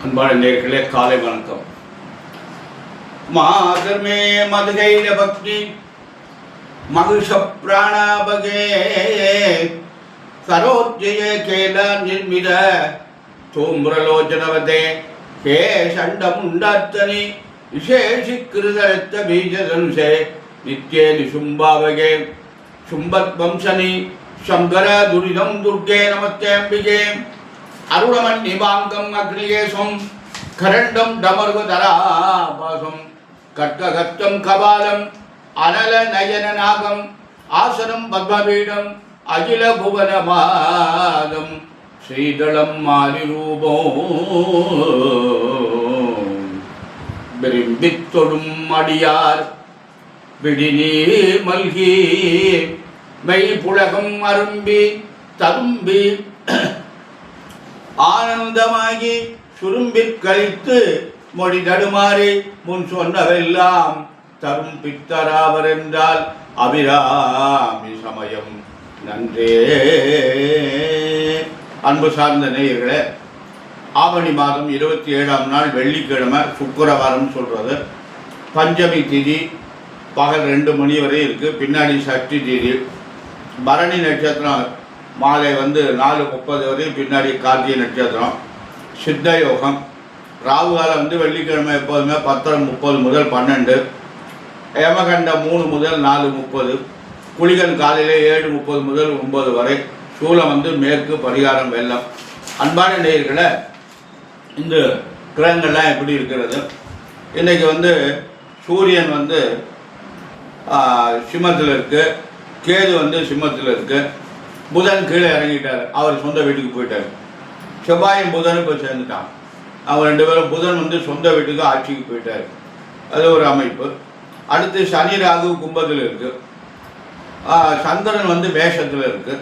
அன்பான நேயர்களே, காலை வணக்கம். மாதர்மே மதுகைட பக்தி மகிஷ பிராணபகே சரோஜய கேல நிர்மித தோம்ரலோச்சனவதே ஹே சண்டமுண்டாத்தனி விசேஷிக்கிருதரத்த பீஜதனுஷே நித்யே நிசும்பாவகே சும்பத் வம்சனி சங்கர துரிதம் துர்கே நமத்தே அம்பிகே அருணமன் நிபாங்கம் அக்னிகேசம் கரண்டம் டமர்கதராபாசம் கட்ககத்தம் கபாலம் அனல நயன நாகம் ஆசனம் பத்மபீடம் அகில புவனமாதம் ஸ்ரீதளம் மாரிரூபம் விரும்பித்தொடும் அடியார் விடிநீர் மல்கி மெய் புலகம் அரும்பி தரும்பி ஆனந்தமாகி சுரும்பிற்கழித்து மொழி தடுமாறி முன் சொன்னவெல்லாம் தரும் பித்தராவர் என்றால் அபிராமி சமயம் நன்றே. அன்பு சார்ந்த நேயர்களே, ஆவணி மாதம் 27ஆம் நாள் வெள்ளிக்கிழமை சுக்கிரவாரம் சொல்றது. பஞ்சமி திதி பகல் 2 மணி வரை இருக்கு. பின்னாடி சஷ்டி திதி. பரணி நட்சத்திரம் மாலை 4:30 வரை, பின்னாடி கார்த்திகை நட்சத்திரம். சித்த யோகம். ராகு காலம் வெள்ளிக்கிழமை எப்போதுமே 10:30 முதல் 12. யமகண்டம் 3 முதல் 4:30. குளிகன் காலையிலே 7:30 முதல் 9 வரை. சூலம் மேற்கு, பரிகாரம் வெள்ளம். அன்பான நேயர்களே, இந்த கிரகங்கள்லாம் எப்படி இருக்கிறது? இன்னைக்கு சூரியன் சிம்மத்தில் இருக்கு, கேது சிம்மத்தில் இருக்கு, புதன் கீழே இறங்கிட்டார், அவர் சொந்த வீட்டுக்கு போயிட்டார். செவ்வாயும் புதனும் போய் சேர்ந்துட்டான். அவங்க 2 பேரும், புதன் சொந்த வீட்டுக்கு ஆட்சிக்கு போயிட்டார். அது ஒரு அமைப்பு. அடுத்து சனி ராகு கும்பத்தில் இருக்கு, சந்திரன் மேஷத்தில் இருக்கு,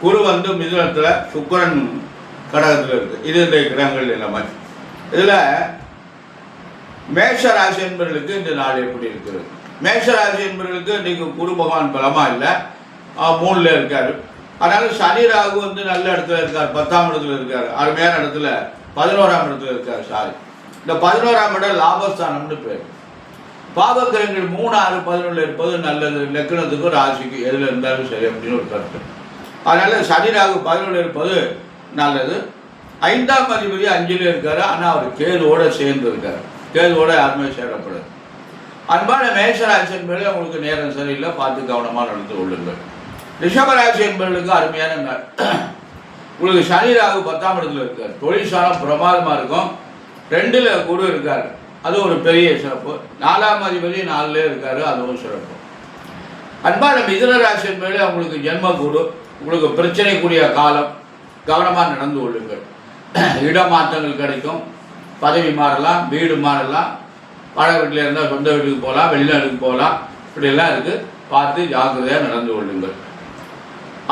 குரு மிதுனத்தில், சுக்கிரன் கடகத்தில் இருக்கு. இது இந்த கிரகங்கள் எல்லாமே. இதில் மேஷ ராசி என்பவர்களுக்கு இந்த நாள் எப்படி இருக்கிறது? மேஷ ராசி என்பவர்களுக்கு இன்னைக்கு குரு பகவான் பலமா இல்லை, 3ல் இருக்காரு. அதனால சனி ராகு நல்ல இடத்துல இருக்கார், 10ஆம் இடத்துல இருக்காரு, அருமையான இடத்துல 11ஆம் இடத்துல இருக்காரு. சாரி, இந்த 11ஆம் இடம் லாபஸ்தானம்னு பேர். பாவகிரகங்கள் 3, 6, 11 இருப்பது நல்லது. லக்னத்துக்கும் ராசிக்கு எதில் இருந்தாலும் சரி அப்படின்னு ஒரு கருத்து. அதனால சனி ராகு 11 இருப்பது நல்லது. 5ஆம் அதிபதி 5ல் இருக்காரு, ஆனால் அவர் கேதுவோட சேர்ந்து இருக்காரு. கேதுவோட யாருமே சேரப்படுது. அன்பான மேஷராசி என்பது உங்களுக்கு நேரம் சரியில்லை, பார்த்து கவனமாக நடந்து கொள்ளுங்கள். ரிஷபராசி என்பவர்களுக்கு அருமையான நாள். உங்களுக்கு சனி ராகு 10ஆம் இடத்துல இருக்கார், தொழிற்சாலம் பிரமாதமாக இருக்கும். 2ல் குரு இருக்கார், அது ஒரு பெரிய சிறப்பு. 4ஆம் அதிபதி 4ல் இருக்காரு, அதுவும் சிறப்பு. அன்பான மிதுன ராசி என்பது உங்களுக்கு ஜென்ம குரு, உங்களுக்கு பிரச்சனைக்குரிய காலம், கவனமாக நடந்து கொள்ளுங்கள். இடமாற்றங்கள் கிடைக்கும், பதவி மாறலாம், வீடு மாறலாம், வாடகை வீட்டில் இருந்தால் சொந்த வீட்டுக்கு போகலாம், வெளிநாட்டுக்கு போகலாம், இப்படியெல்லாம் இருக்குது. பார்த்து ஜாக்கிரதையாக நடந்து கொள்ளுங்கள்.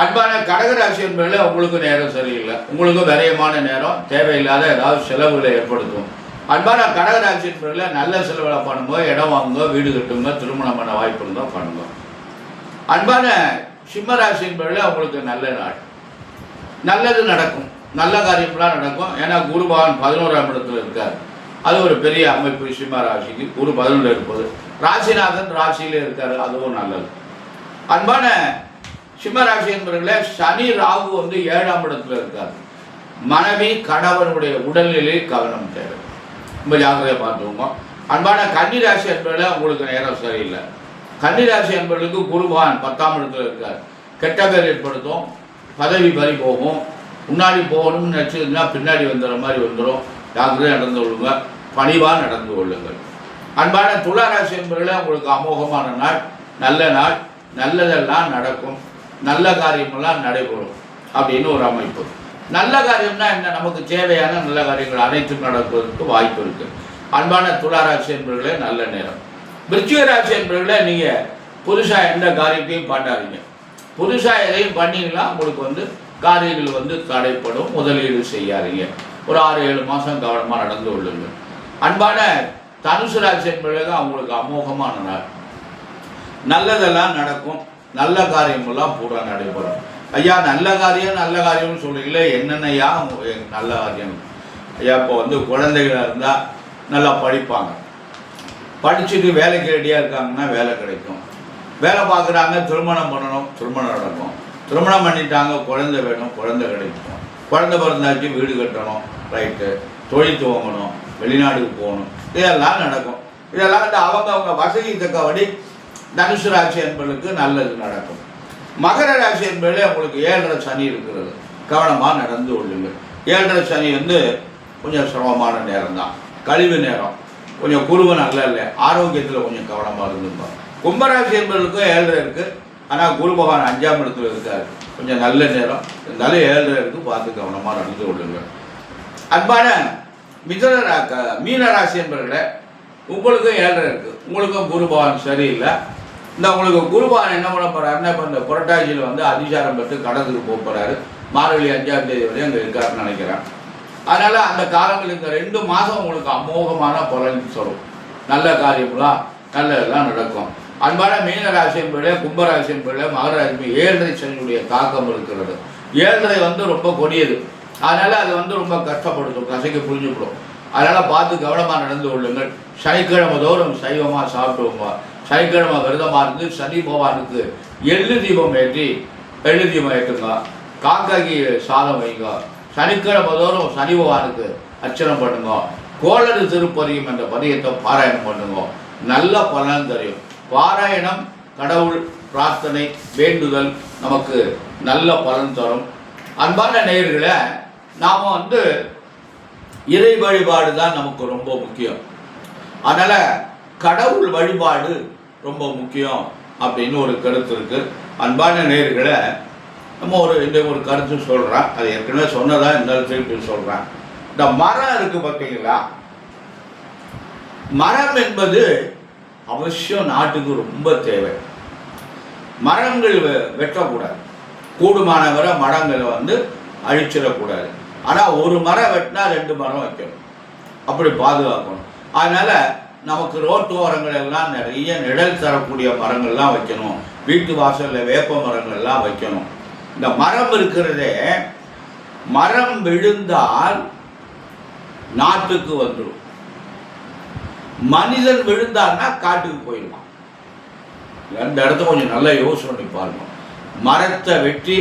அன்பான கடகராசி என்பதில் உங்களுக்கு நேரம் சரியில்லை, உங்களுக்கு விரயமான நேரம், தேவையில்லாத ஏதாவது செலவுகளை ஏற்படுத்தும். அன்பான கடகராசி என்பதில் நல்ல செலவுகளை பண்ணுங்க, இடம் வாங்குங்க, வீடு கட்டுங்க, திருமணம் பண்ண வாய்ப்பு இருந்தால் பண்ணுங்க. அன்பான சிம்மராசி என்பதில் உங்களுக்கு நல்ல நாள், நல்லது நடக்கும், நல்ல காரியம்லாம் நடக்கும். ஏன்னா குரு பகவான் 11ஆம் இடத்துல இருக்கார், அது ஒரு பெரிய அமைப்பு. சிம்ம ராசிக்கு குரு 11 இருப்பது, ராசிநாதன் ராசியிலே இருக்காரு, அதுவும் நல்லது. அன்பான சிம்மராசி என்பவர்களே, சனி ராகு 7ஆம் இடத்துல இருக்காரு. மனைவி கணவனுடைய உடல்நிலையில் கவனம் தேவை, ரொம்ப ஜாக்கிரதையாக பார்த்துக்கோங்க. அன்பான கன்னிராசி என்பவர்களே, உங்களுக்கு நேரம் சரியில்லை. கன்னிராசி என்பவர்களுக்கு குரு பகவான் 10ஆம் இடத்துல இருக்கார், கெட்ட பேர் ஏற்படுத்தும், பதவி பறி போகும், முன்னாடி போகணும்னு நினச்சதுன்னா பின்னாடி வந்துடுற மாதிரி வந்துடும். ஜாக்கிரதையாக நடந்து கொள்ளுங்க, பணிவாக நடந்து கொள்ளுங்கள். அன்பான துளாராசி என்பவர்களே, உங்களுக்கு அமோகமான நாள், நல்ல நாள், நல்லதெல்லாம் நடக்கும், நல்ல காரியமெல்லாம் நடைபெறும் அப்படின்னு ஒரு அமைப்பு. நல்ல காரியம்னா என்ன? நமக்கு தேவையான நல்ல காரியங்கள் அனைத்தும் நடப்பதற்கு வாய்ப்பு இருக்கு. அன்பான துளாராசி என்பவர்களே, நல்ல நேரம். விருச்சிக ராசி என்பவர்களே, நீங்கள் புதுசாக எந்த காரியத்தையும் பண்ணாதீங்க. புதுசாக எதையும் பண்ணீங்கன்னா உங்களுக்கு காரியங்கள் தடைப்படும். முதலீடு செய்யாதீங்க. ஒரு 6-7 மாதம் கவனமாக நடந்து கொள்ளுங்கள். அன்பான தனுசு ராசி என்பவர்களுக்கு அவங்களுக்கு அமோகமான நாள், நல்லதெல்லாம் நடக்கும், நல்ல காரியமெல்லாம் பூரா நடைபெறும். ஐயா நல்ல காரியம்னு சொல்றீங்களே, என்னென்னையா நல்ல காரியம்? ஐயா இப்போ வந்து குழந்தைகளாக இருந்தால் நல்லா படிப்பாங்க, படிச்சுட்டு வேலைக்கு ரெடியாக இருக்காங்கன்னா வேலை கிடைக்கும், வேலை பார்க்குறாங்க, திருமணம் பண்ணணும், திருமணம் நடக்கும், திருமணம் பண்ணிட்டாங்க, குழந்தை வேணும், குழந்தை கிடைக்கும், குழந்தை பிறந்தாச்சு வீடு கட்டணும், ரைட்டு, தொழில் துவங்கணும், வெளிநாடுக்கு போகணும், இதெல்லாம் நடக்கும். இதெல்லாம் வந்து அவங்க வசதி தக்கபடி தனுசு ராசி என்பவர்களுக்கு நல்லது நடக்கும். மகர ராசி என்பதில் உங்களுக்கு 7.5 சனி இருக்கிறது, கவனமாக நடந்து கொள்ளுங்கள். 7.5 சனி வந்து கொஞ்சம் சிரமமான நேரம் தான், கழிவு நேரம், கொஞ்சம் குருவு நல்லா இல்லை, ஆரோக்கியத்தில் கொஞ்சம் கவனமாக இருந்துப்பாங்க. கும்பராசி என்பவர்களுக்கும் 7.5 இருக்குது, ஆனால் குரு பகவான் 5ஆம் இடத்துல இருக்கார், கொஞ்சம் நல்ல நேரம் இருந்தாலும் 7.5 இருக்குது, பார்த்து கவனமாக நடந்து கொள்ளுங்கள். அன்பான மீன ராசி என்பவர்களே, உங்களுக்கும் 7.5 இருக்குது, உங்களுக்கும் குரு பகவான் சரியில்லை. இந்த உங்களுக்கு குரு பகவான் என்ன பண்ண போகிறாருன்னா, இப்போ இந்த புரட்டாசியில் வந்து அதிசாரம் பெற்று கடத்துக்கு போக போகிறாரு, மார்கழி 5ஆம் தேதி வரையும் அங்கே இருக்காருன்னு நினைக்கிறேன். அதனால் அந்த காலங்கள் இந்த 2 மாதம் உங்களுக்கு அமோகமான பலன் சொல்லும், நல்ல காரியம்லாம் நல்லதெல்லாம் நடக்கும். அன்பான மீன ராசி என்பதிலே, கும்பராசி என்பதிலே, மகர ராசி 7.5 சனியுடைய தாக்கம் இருக்கிறது. 7.5 வந்து ரொம்ப கொடியது, அதனால் அது வந்து ரொம்ப கஷ்டப்படுத்தும், கசைக்கு புரிஞ்சுப்படும். அதனால் பார்த்து கவனமாக நடந்து கொள்ளுங்கள். சனிக்கிழமை தோறும் சைவமாக சாப்பிடுவோங்க, சனிக்கிழமை விரதமாக இருந்து சனி பகவானுக்கு எள்ளு தீபம் ஏற்றுங்க, காக்காய்க்கு சாதம் வைங்க, சனிக்கிழமை தோறும் சனி பகவானுக்கு அர்ச்சனை பண்ணுங்க, கோளறு திருப்பதியும் என்ற பதியத்தை பாராயணம் பண்ணுங்க, நல்ல பலன் தெரியும். பாராயணம், கடவுள் பிரார்த்தனை, வேண்டுதல் நமக்கு நல்ல பலன் தரும். அன்பான நேயர்களே, நாம் வந்து இறை வழிபாடு தான் நமக்கு ரொம்ப முக்கியம். அதனால் கடவுள் வழிபாடு ரொம்ப முக்கியம் அப்படின்னு ஒரு கருத்து இருக்குது. அன்பான நேயர்களை, நம்ம ஒரு கருத்து சொல்கிறேன், அது ஏற்கனவே சொன்னதா இருந்தாலும் திருப்பி சொல்கிறேன். இந்த மரம் இருக்குது பார்த்தீங்களா, மரம் என்பது அவசியம் நாட்டுக்கு ரொம்ப தேவை. மரங்கள் வெட்டக்கூடாது, கூடுமான வரை மரங்களை வந்து அழிச்சிடக்கூடாது. ஆனால் ஒரு மரம் வெட்டினா 2 மரம் வைக்கணும், அப்படி பாதுகாக்கணும். அதனால் நமக்கு ரோட்டு ஓரங்கள் எல்லாம் நிறைய நிழல் தரக்கூடிய மரங்கள்லாம் வைக்கணும், வீட்டு வாசலில் வேப்ப மரங்கள்லாம் வைக்கணும். இந்த மரம் இருக்கிறதே, மரம் விழுந்தால் நாட்டுக்கு வந்துடும், மனிதன் விழுந்தான்னா காட்டுக்கு போயிடுவான். இந்த இடத்த கொஞ்சம் நல்லா யோசனை பண்ணி பாருங்க. மரத்தை வெட்டி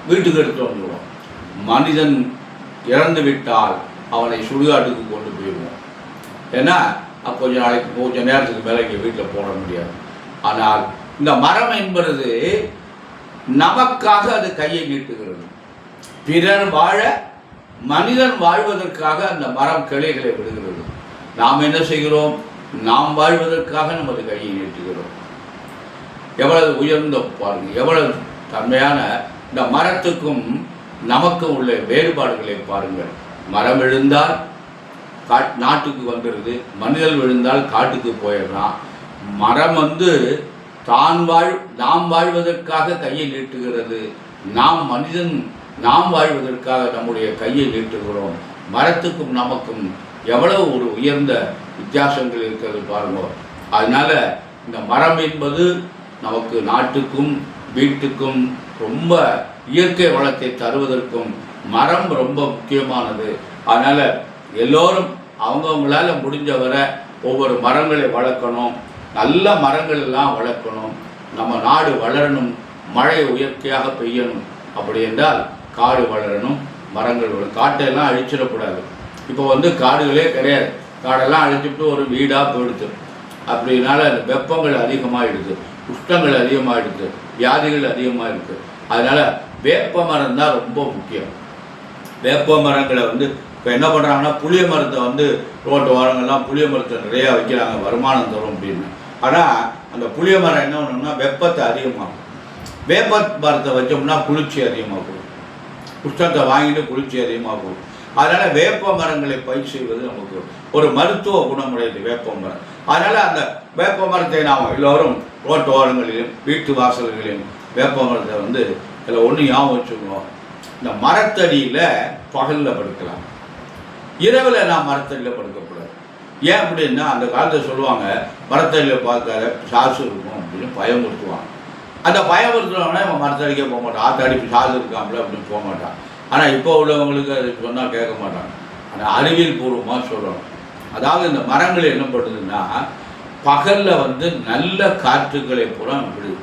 வீட்டுக்கு எடுத்து வந்துடுவோம், மனிதன் இறந்து விட்டால் அவனை சுடுகாட்டுக்கு கொண்டு போயிடுவோம். ஏன்னா கொஞ்சம் நேரத்துக்கு மேலே இங்கே வீட்டில் போட முடியாது. ஆனால் இந்த மரம் என்பது நமக்காக அது கையை நீட்டுகிறது. பிறர் வாழ, மனிதன் வாழ்வதற்காக அந்த மரம் கிளைகளை விடுகிறது. நாம் என்ன செய்கிறோம்? நாம் வாழ்வதற்காக நமது கையை நீட்டுகிறோம். எவ்வளவு உயர்ந்த பாருங்க, எவ்வளவு தன்மையான இந்த மரத்துக்கும் நமக்கும் உள்ள வேறுபாடுகளை பாருங்கள். மரம் விழுந்தால் நாட்டுக்கு வந்துடுது, மனிதன் விழுந்தால் காட்டுக்கு போயிடுறான். மரம் வந்து நாம் வாழ்வதற்காக கையை நீட்டுகிறது, நாம் வாழ்வதற்காக நம்முடைய கையை நீட்டுகிறோம். மரத்துக்கும் நமக்கும் எவ்வளவு ஒரு உயர்ந்த வித்தியாசங்கள் இருக்கிறது பாருங்க. அதனால இந்த மரம் என்பது நமக்கு நாட்டுக்கும் வீட்டுக்கும் ரொம்ப இயற்கை வளத்தை தருவதற்கும் மரம் ரொம்ப முக்கியமானது. அதனால எல்லோரும் அவங்கவுங்களால முடிஞ்ச வரை ஒவ்வொரு மரங்களை வளர்க்கணும், நல்ல மரங்கள் எல்லாம் வளர்க்கணும். நம்ம நாடு வளரணும், மழை இயற்கையாக பெய்யணும். அப்படி என்றால் காடு வளரணும், மரங்கள் காட்டெல்லாம் அழிச்சிடக்கூடாது. இப்போ வந்து காடுகளே கிடையாது, காடெல்லாம் அழிச்சிட்டு ஒரு வீடாக போயிடுது. அப்படின்னால அந்த வெப்பங்கள் அதிகமாகிடுது, உஷ்ணங்கள் அதிகமாகிடுது, வியாதிகள் அதிகமாக இருக்குது. அதனால் வேப்ப மரம் தான் ரொம்ப முக்கியம். வேப்ப மரங்களை வந்து இப்போ என்ன பண்ணுறாங்கன்னா, புளிய மரத்தை வந்து ரோட்டு ஓரங்கள்லாம் புளிய மரத்தை நிறையா வைக்கிறாங்க, வருமானம் தரும் அப்படின்னு. ஆனால் அந்த புளிய மரம் என்ன பண்ணணும்னா வெப்பத்தை அதிகமாகும். வேப்ப மரத்தை வச்சோம்னா குளிர்ச்சி அதிகமாகும், உஷ்ணத்தை வாங்கிட்டு குளிர்ச்சி அதிகமாகும். அதனால் வேப்ப மரங்களை பயிர் செய்வது நமக்கு ஒரு மருத்துவ குணமுடையது வேப்ப மரம். அதனால் அந்த வேப்ப மரத்தை நாம் எல்லோரும் ரோட்டு ஓரங்களிலும் வீட்டு வாசல்களிலும் வேப்ப மரத்தை வந்து இதில் ஒன்று ஞாபகம் வச்சுக்கணும். இந்த மரத்தடியில் பகலில் படுக்கலாம், இரவில் நான் மரத்தடியில் படுக்கக்கூடாது. ஏன் அப்படின்னா அந்த காலத்தில் சொல்லுவாங்க, மரத்தடியில் பார்க்காத சாசு இருக்கும் அப்படின்னு பயமுறுத்துவாங்க. அந்த பயமுறுத்துவாங்கன்னா இவன் மரத்தடிக்க போக மாட்டான், ஆத்தாடி சாசு இருக்காமல அப்படின்னு போக மாட்டான். ஆனால் இப்போ உள்ளவங்களுக்கு அது சொன்னால் கேட்க மாட்டாங்க. ஆனால் அறிவியல் பூர்வமாக சொல்லணும். அதாவது இந்த மரங்கள் என்ன பண்ணுதுன்னா பகலில் வந்து நல்ல காற்றுகளை பூரா விடுது.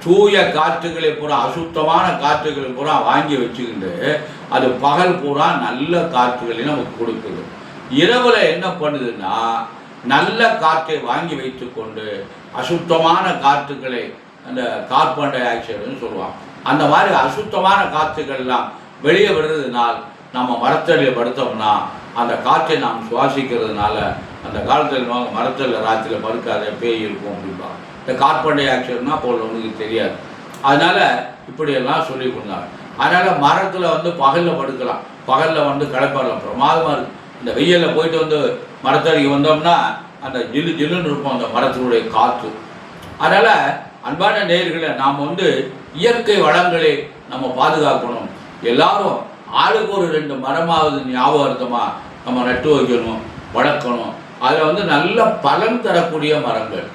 தூய காற்றுகளை பூரா, அசுத்தமான காற்றுகளை பூரா வாங்கி வச்சுக்கிட்டு அது பகல் பூரா நல்ல காற்றுகளை நமக்கு கொடுக்குது. இரவில் என்ன பண்ணுதுன்னா நல்ல காற்றை வாங்கி வைத்து கொண்டு அசுத்தமான காற்றுகளை, அந்த கார்பன் டை ஆக்சைடுன்னு சொல்லுவாங்க, அந்த மாதிரி அசுத்தமான காற்றுகள்லாம் வெளியே விடுறதுனால் நம்ம மரத்தடியில் படுத்தோம்னா அந்த காற்றை நாம் சுவாசிக்கிறதுனால அந்த காலத்தில் மரத்தில் ராத்திரியில் படுக்காத பேய் இருக்கும் அப்படிம்பாங்க. இந்த கார்பன் டை ஆக்சைடுனா போல் ஒன்றுக்கு தெரியாது. அதனால் இப்படியெல்லாம் சொல்லி கொடுத்தாங்க. அதனால் மரத்தில் வந்து பகலில் படுக்கலாம், பகலில் வந்து களைப்பாடலாம், பிரமாதமாக இருக்குது. இந்த வெயிலில் போயிட்டு வந்து மரத்தடிக்கு வந்தோம்னா அந்த ஜில்லு ஜில்லுன்னு இருக்கும் அந்த மரத்தினுடைய காற்று. அதனால் அன்பான நேயர்களை நாம் வந்து இயற்கை வளங்களை நம்ம பாதுகாக்கணும். எல்லாரும் ஆளுக்கு ஒரு 2 மரமாவது ஞாபகார்த்தமாக நம்ம நட்டு வைக்கணும், வளர்க்கணும். அதில் வந்து நல்ல பலன் தரக்கூடிய மரங்கள்,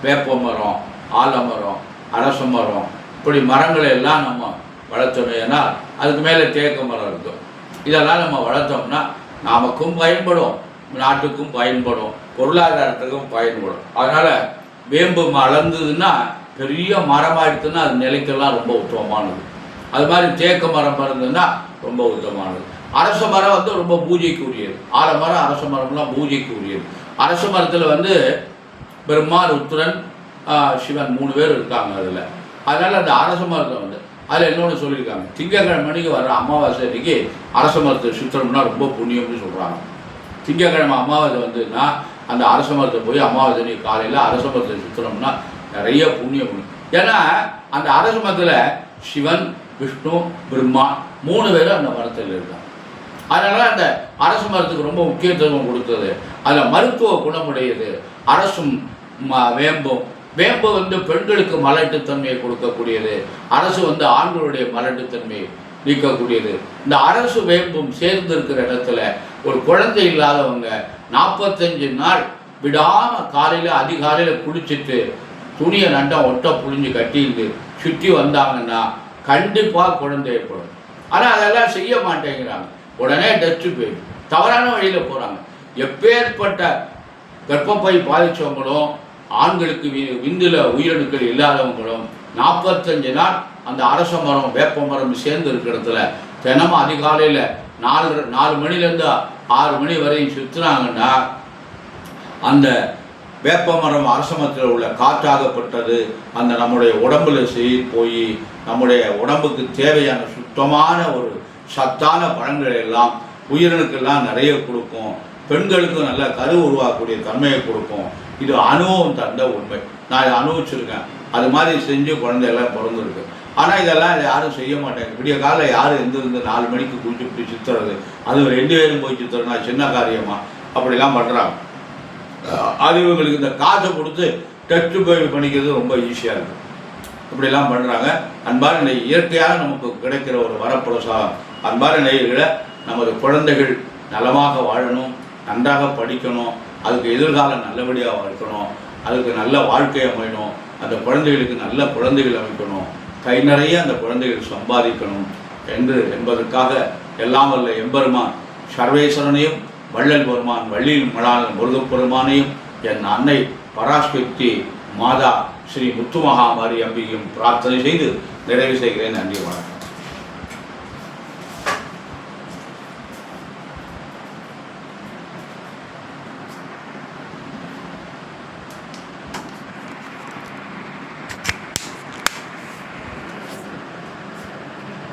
வேப்ப மரம், ஆலமரம், அரச மரம், இப்படி மரங்களை எல்லாம் நம்ம வளர்த்தணும். ஏன்னா அதுக்கு மேலே தேக்க மரம் இருக்கும். இதெல்லாம் நம்ம வளர்த்தோம்னா நமக்கும் பயன்படும், நாட்டுக்கும் பயன்படும், பொருளாதாரத்துக்கும் பயன்படும். அதனால் வேம்பு வளர்ந்ததுன்னா பெரிய மரமாகிடுச்சுன்னா அது நிலைக்கெல்லாம் ரொம்ப உத்தமமானது. அது மாதிரி தேக்க மரம் இருந்ததுன்னா ரொம்ப உத்தமமானது. அரச மரம் வந்து ரொம்ப பூஜைக்கு உரியது. ஆலமரம், அரச மரம்லாம் பூஜைக்கு உரியது. அரச மரத்தில் வந்து பிரம்மா, ருத்ரன், சிவன் 3 பேர் இருக்காங்க அதில். அதனால் அந்த அரச மரத்தை வந்து அதில் இன்னொன்று சொல்லியிருக்காங்க, திங்கக்கிழமை மணிக்கு வர்ற அமாவாசை அன்றைக்கி அரச மரத்தை சுத்தம்னா ரொம்ப புண்ணியம்னு சொல்கிறாங்க. திங்கக்கிழமை அமாவாசை வந்துன்னா அந்த அரச மரத்தை போய் அமாவாசை அன்றைக்கி காலையில் அரச மரத்தை சுத்தணும்னா நிறைய புண்ணியம். ஏன்னா அந்த அரச மரத்தில் சிவன், விஷ்ணு, பிரம்மா 3 பேரும் அந்த மரத்தில் இருக்காங்க. அதனால் அந்த அரச மரத்துக்கு ரொம்ப முக்கியத்துவம் கொடுத்தது. அதில் மருத்துவ குணமுடையது. அரசும் வேம்பும், வேம்பு வந்து பெண்களுக்கு மலட்டுத்தன்மையை கொடுக்கக்கூடியது, அரசு வந்து ஆண்களுடைய மலட்டுத்தன்மையை நீக்கக்கூடியது. இந்த அரசு வேம்பும் சேர்ந்து இருக்கிற இடத்துல ஒரு குழந்தை இல்லாதவங்க 45 நாள் விடாமல் காலையில் அதிகாலையில் குளிச்சுட்டு துணியை நண்டா ஒட்டை புழிஞ்சு கட்டிட்டு சுற்றி வந்தாங்கன்னா கண்டிப்பாக குழந்தை ஏற்படும். ஆனால் அதெல்லாம் செய்ய மாட்டேங்கிறாங்க. உடனே டஸ்ட்டு போயிடும், தவறான வழியில் போகிறாங்க. எப்பேற்பட்ட கர்ப்பப்பை பாதித்தவங்களும் ஆண்களுக்கு விந்தில் உயிரணுக்கள் இல்லாதவங்களும் 45 நாள் அந்த அரச மரம், வேப்ப மரம் சேர்ந்து இருக்கிறதுல தினமும் அதிகாலையில் 4 மணிலேருந்து 6 மணி வரையும் சுற்றுனாங்கன்னா அந்த வேப்ப மரம் அரச மரத்தில் உள்ள காற்றாகப்பட்டது அந்த நம்முடைய உடம்புல போய் நம்முடைய உடம்புக்கு தேவையான சுத்தமான ஒரு சத்தான பழங்களை எல்லாம் உயிரணுக்கெல்லாம் நிறைய கொடுக்கும். பெண்களுக்கும் நல்ல கரு உருவாக்கக்கூடிய தன்மையை கொடுக்கும். இது அனுபவம் தந்த உண்மை. நான் இதை அனுபவிச்சிருக்கேன். அது மாதிரி செஞ்சு குழந்தையெல்லாம் பிறந்திருக்கு. ஆனால் இதெல்லாம் யாரும் செய்ய மாட்டாங்க. விடிய காலையில் யாரும் எந்திருந்து 4 மணிக்கு குளிச்சு இப்படி சுற்றுறது, அது 2 பேரும் போய் சுற்றுறதுனா சின்ன காரியமா அப்படிலாம் பண்ணுறாங்க. அது இவங்களுக்கு இந்த காசை கொடுத்து டெஸ்ட் போய் பண்ணிக்கிறது ரொம்ப ஈஸியாக இருக்குது. இப்படிலாம் பண்ணுறாங்க. அன்பான இயற்கையாக நமக்கு கிடைக்கிற ஒரு வரப்பிரசாதம். அன்பான நேயர்களை, நமது குழந்தைகள் நலமாக வாழணும், நன்றாக படிக்கணும், அதுக்கு எதிர்காலம் நல்லபடியாக இருக்கணும், அதுக்கு நல்ல வாழ்க்கை அமையணும், அந்த குழந்தைகளுக்கு நல்ல குழந்தைகள் அமைக்கணும், கை நிறைய அந்த குழந்தைகள் சம்பாதிக்கணும் என்பதற்காக எல்லாம் வல்ல எம்பெருமான் சர்வேஸ்வரனையும் வள்ளல் பெருமான் வள்ளியில் மலால் முருகப்பெருமானையும் என் அன்னை பராஸ்பக்தி மாதா ஸ்ரீ முத்துமகாமாரி அம்பிகையும் பிரார்த்தனை செய்து நிறைவு செய்கிறேன். நன்றி, வணக்கம்.